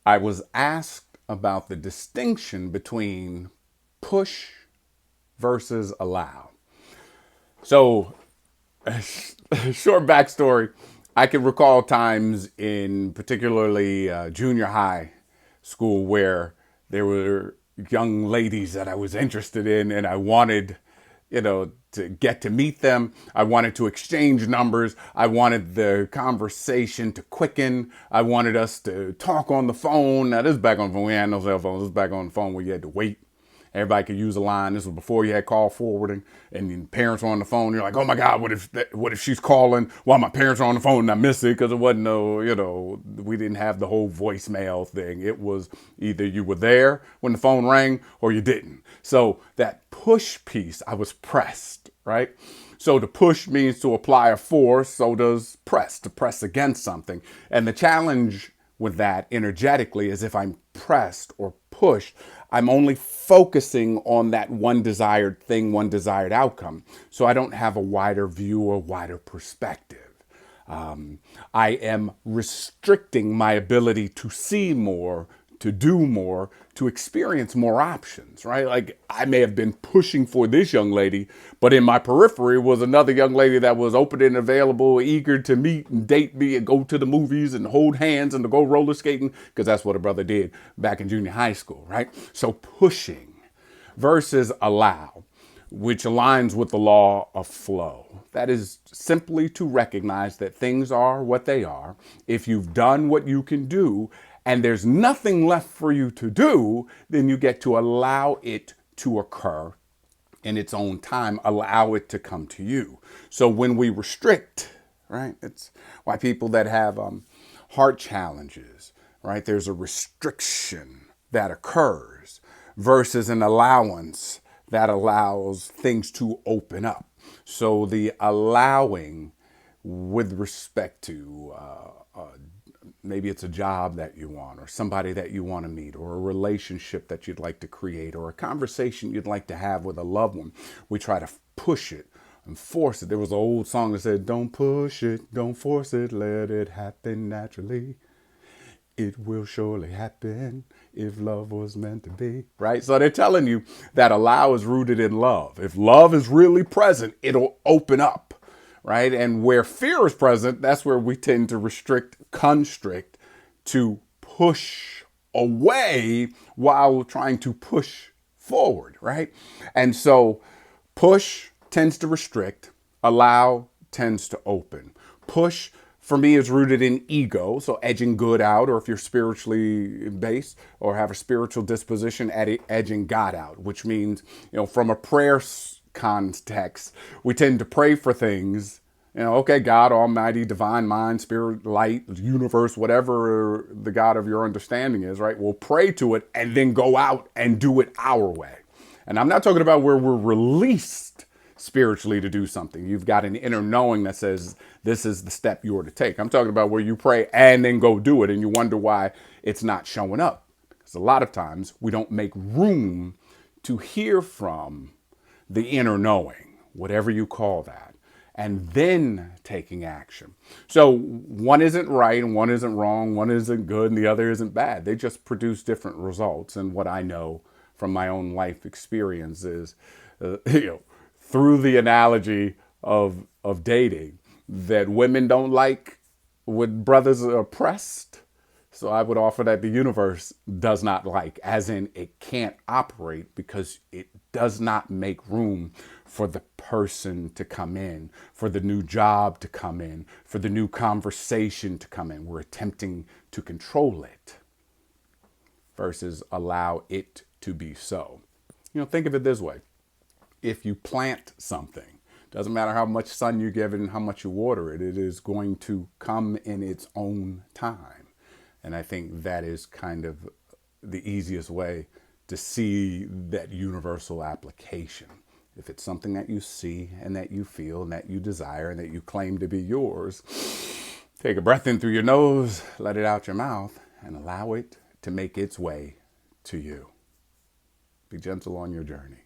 I was asked about the distinction between push versus allow. So, short backstory, I can recall times in particularly junior high school where there were young ladies that I was interested in and I wanted, to get to meet them. I wanted to exchange numbers. I wanted the conversation to quicken. I wanted us to talk on the phone. Now, this is back on the phone. We had no cell phones. This is back on the phone where you had to wait. Everybody could use a line. This was before you had call forwarding, and the parents were on the phone. You're like, "Oh my God, what if she's calling while my parents are on the phone and I miss it?" Because it wasn't we didn't have the whole voicemail thing. It was either you were there when the phone rang or you didn't. So that push piece, I was pressed, right? So to push means to apply a force. So does press, to press against something. And the challenge with that energetically is if I'm pressed or pushed, I'm only focusing on that one desired thing, one desired outcome. So I don't have a wider view or wider perspective. I am restricting my ability to see more, to do more, to experience more options, right? Like I may have been pushing for this young lady, but in my periphery was another young lady that was open and available, eager to meet and date me and go to the movies and hold hands and to go roller skating, because that's what a brother did back in junior high school, right? So pushing versus allow, which aligns with the law of flow. That is simply to recognize that things are what they are. If you've done what you can do and there's nothing left for you to do, then you get to allow it to occur in its own time, allow it to come to you. So when we restrict, right, it's why people that have heart challenges, right, there's a restriction that occurs versus an allowance that allows things to open up. So the allowing with respect to maybe it's a job that you want or somebody that you want to meet or a relationship that you'd like to create or a conversation you'd like to have with a loved one. We try to push it and force it. There was an old song that said, "Don't push it, don't force it, let it happen naturally. It will surely happen if love was meant to be," right? So they're telling you that allow is rooted in love. If love is really present, it'll open up, right? And where fear is present, that's where we tend to restrict, constrict, to push away while trying to push forward, right? And so push tends to restrict, allow tends to open. Push for me is rooted in ego, so edging good out, or if you're spiritually based or have a spiritual disposition, edging God out, which means, from a prayer context, we tend to pray for things, okay, God, Almighty, divine mind, spirit, light, universe, whatever the God of your understanding is, right? We'll pray to it and then go out and do it our way. And I'm not talking about where we're released spiritually to do something. You've got an inner knowing that says this is the step you are to take. I'm talking about where you pray and then go do it and you wonder why it's not showing up. Because a lot of times we don't make room to hear from the inner knowing, whatever you call that, and then taking action. So one isn't right and one isn't wrong, one isn't good and the other isn't bad. They just produce different results. And what I know from my own life experience is, through the analogy of dating, that women don't like when brothers are oppressed. So I would offer that the universe does not like, as in it can't operate because it does not make room for the person to come in, for the new job to come in, for the new conversation to come in. We're attempting to control it versus allow it to be so. Think of it this way. If you plant something, doesn't matter how much sun you give it and how much you water it, it is going to come in its own time. And I think that is kind of the easiest way to see that universal application. If it's something that you see and that you feel and that you desire and that you claim to be yours, take a breath in through your nose, let it out your mouth, and allow it to make its way to you. Be gentle on your journey.